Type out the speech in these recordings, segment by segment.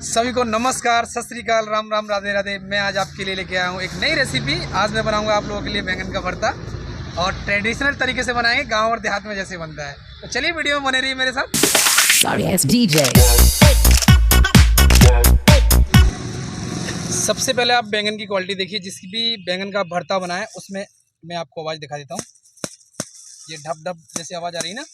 सभी को नमस्कार, सत श्री अकाल, राम राम, राधे राधे। मैं आज आपके लिए लेके आया हूँ एक नई रेसिपी। आज मैं बनाऊंगा आप लोगों के लिए बैंगन का भरता, और ट्रेडिशनल तरीके से बनाएंगे, गांव और देहात में जैसे बनता है। तो चलिए वीडियो में बने रहिए मेरे साथ। सबसे पहले आप बैंगन की क्वालिटी देखिए। जिसकी भी बैंगन का भरता बनाए उसमें मैं आपको आवाज़ दिखा देता हूँ। ये ढप ढप जैसी आवाज़ आ रही है ना,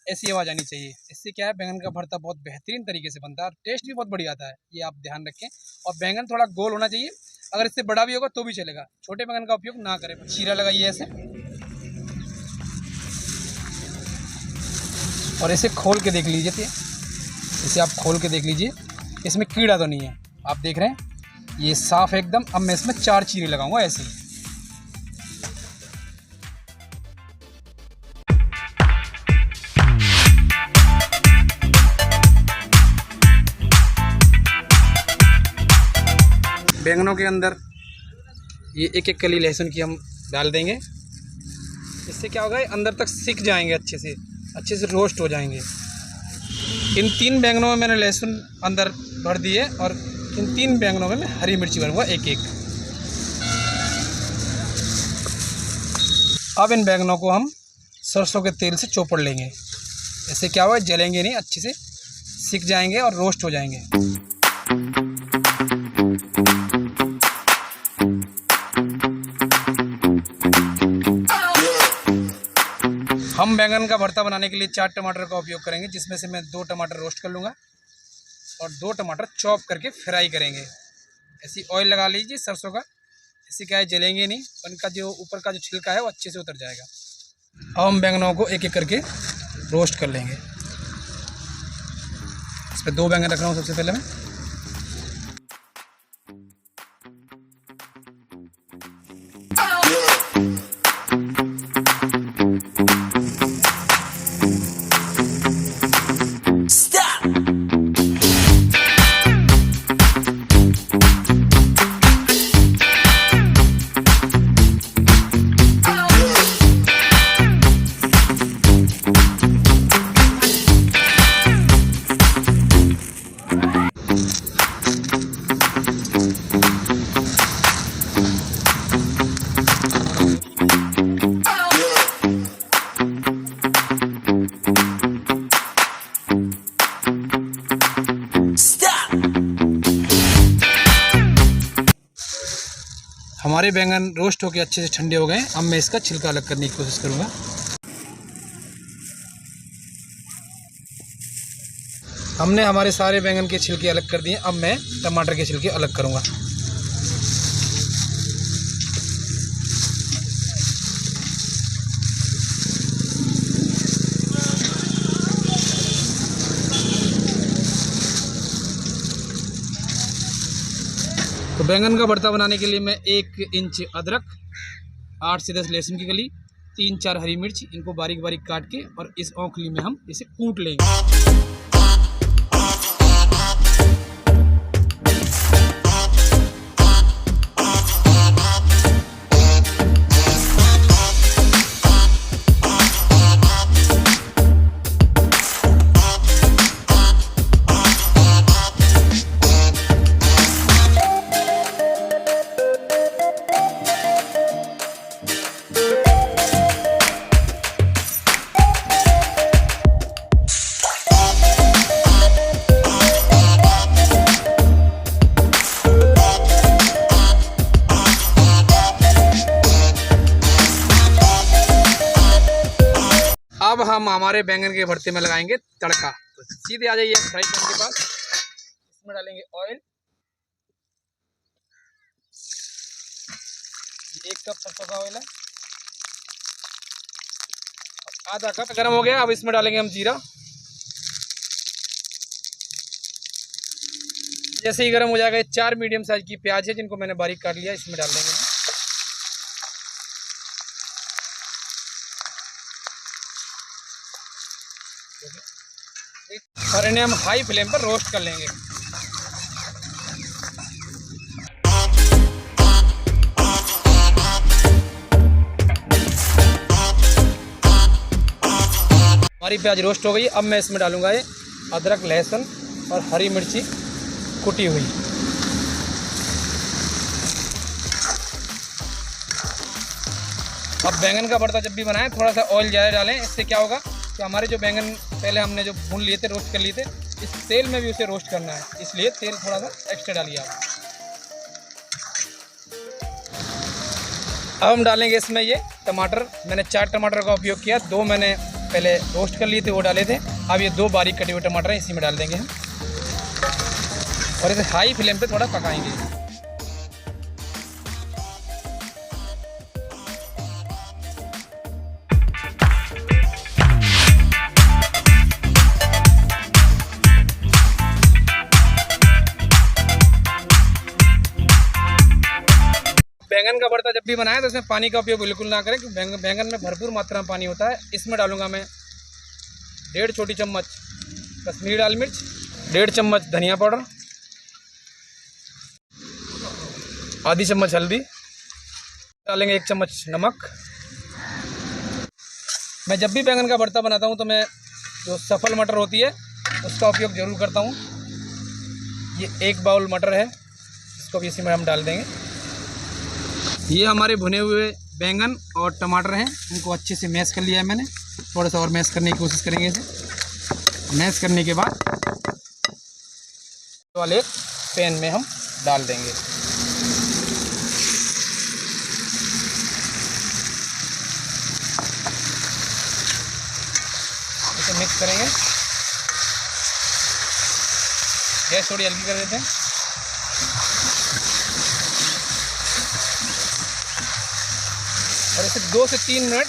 ऐसी आवाज़ आनी चाहिए। इससे क्या है, बैंगन का भरता बहुत बेहतरीन तरीके से बनता है और टेस्ट भी बहुत बढ़िया आता है। ये आप ध्यान रखें। और बैंगन थोड़ा गोल होना चाहिए, अगर इससे बड़ा भी होगा तो भी चलेगा। छोटे बैंगन का उपयोग ना करें। चीरा लगाइए ऐसे, और इसे खोल के देख लीजिए। इसे आप खोल के देख लीजिए, इसमें कीड़ा तो नहीं है। आप देख रहे हैं ये साफ है एकदम। अब मैं इसमें 4 चीरे लगाऊंगा ऐसे ही। बैंगनों के अंदर ये एक एक कली लहसुन की हम डाल देंगे। इससे क्या होगा, अंदर तक सिक जाएंगे, अच्छे से रोस्ट हो जाएंगे। इन 3 बैंगनों में मैंने लहसुन अंदर भर दिए, और इन 3 बैंगनों में मैं हरी मिर्ची भरूँगा एक एक। अब इन बैंगनों को हम सरसों के तेल से चौपड़ लेंगे। इससे क्या होगा, जलेंगे नहीं, अच्छे से सिक जाएंगे और रोस्ट हो जाएंगे। हम बैंगन का भरता बनाने के लिए 4 टमाटर का उपयोग करेंगे, जिसमें से मैं 2 टमाटर रोस्ट कर लूँगा और 2 टमाटर चॉप करके फ्राई करेंगे। ऐसी ऑयल लगा लीजिए सरसों का। इससे क्या है, जलेंगे नहीं, उनका जो ऊपर का जो छिलका है वो अच्छे से उतर जाएगा। अब हम बैंगनों को एक एक करके रोस्ट कर लेंगे। इस पर 2 बैंगन रख रहा हूँ सबसे पहले मैं। हमारे बैंगन रोस्ट होकर अच्छे से ठंडे हो गए। अब मैं इसका छिलका अलग करने की कोशिश करूँगा। हमने हमारे सारे बैंगन के छिलके अलग कर दिए। अब मैं टमाटर के छिलके अलग करूँगा। तो बैंगन का भरता बनाने के लिए मैं 1 इंच अदरक, 8 से 10 लहसुन की कली, 3-4 हरी मिर्च, इनको बारीक बारीक काट के और इस औंखली में हम इसे कूट लेंगे। अब हम हमारे बैंगन के भरते में लगाएंगे तड़का। तो सीधे आ जाइए फ्राई पैन के पास। इसमें डालेंगे ऑयल। 1 कप सरसों का ऑयल है, आधा कप गर्म हो गया। अब इसमें डालेंगे हम जीरा। जैसे ही गर्म हो जाएगा, 4 मीडियम साइज की प्याज है जिनको मैंने बारीक काट लिया, इसमें डाल देंगे। और इन्हें हम हाई फ्लेम पर रोस्ट कर लेंगे। हमारी प्याज रोस्ट हो गई। अब मैं इसमें डालूंगा ये अदरक, लहसुन और हरी मिर्ची कुटी हुई। अब बैंगन का भरता जब भी बनाएं थोड़ा सा ऑयल ज़्यादा डालें। इससे क्या होगा कि हमारे जो बैंगन पहले हमने जो भून लिए थे, रोस्ट कर लिए थे, इस तेल में भी उसे रोस्ट करना है, इसलिए तेल थोड़ा सा एक्स्ट्रा डालिए आप। अब हम डालेंगे इसमें ये टमाटर। मैंने 4 टमाटर का उपयोग किया, 2 मैंने पहले रोस्ट कर लिए थे, वो डाले थे। अब ये 2 बारीक कटे हुए टमाटर हैं, इसी में डाल देंगे हम और इसे हाई फ्लेम पे थोड़ा पकाएंगे। बैंगन का भरता जब भी बनाएं तो इसमें पानी का उपयोग बिल्कुल ना करें, क्योंकि बैंगन में भरपूर मात्रा में पानी होता है। इसमें डालूंगा मैं 1.5 छोटी चम्मच कश्मीरी लाल मिर्च, 1.5 चम्मच धनिया पाउडर, आधी चम्मच हल्दी, डालेंगे 1 चम्मच नमक। मैं जब भी बैंगन का भरता बनाता हूं तो मैं जो सफल मटर होती है उसका उपयोग ज़रूर करता हूं। ये 1 बाउल मटर है, इसको भी इसी में हम डाल देंगे। ये हमारे भुने हुए बैंगन और टमाटर हैं, इनको अच्छे से मैश कर लिया है मैंने। थोड़ा सा और मैश करने की कोशिश करेंगे इसे। मैश करने के बाद वाले पैन में हम डाल देंगे। इसे मिक्स करेंगे। गैस थोड़ी हल्की कर देते हैं। और इसे 2 से 3 मिनट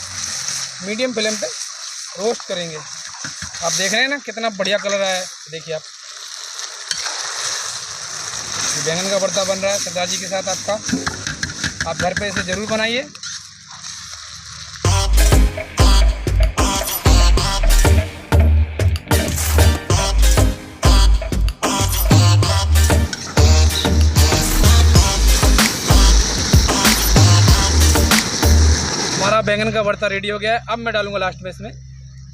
मीडियम फ्लेम पे रोस्ट करेंगे। आप देख रहे हैं ना कितना बढ़िया कलर आया है, देखिए आप। ये बैंगन का भरता बन रहा है सरदार जी के साथ आपका। आप घर पे इसे ज़रूर बनाइए। हमारा बैंगन का भरता रेडी हो गया है। अब मैं डालूंगा लास्ट में इसमें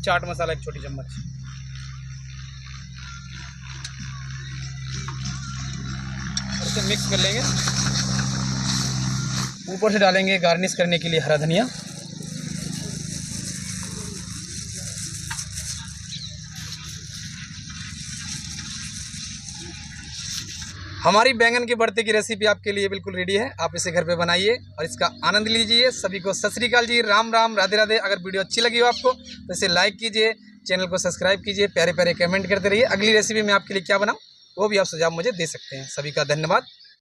चाट मसाला 1 छोटी चम्मच। और इसे मिक्स कर लेंगे। ऊपर से डालेंगे गार्निश करने के लिए हरा धनिया। हमारी बैंगन के भरते की रेसिपी आपके लिए बिल्कुल रेडी है। आप इसे घर पे बनाइए और इसका आनंद लीजिए। सभी को सत श्री अकाल जी, राम राम, राधे राधे। अगर वीडियो अच्छी लगी हो आपको तो इसे लाइक कीजिए, चैनल को सब्सक्राइब कीजिए, प्यारे प्यारे कमेंट करते रहिए। अगली रेसिपी में आपके लिए क्या बनाऊं वो भी आप सुझाव मुझे दे सकते हैं। सभी का धन्यवाद।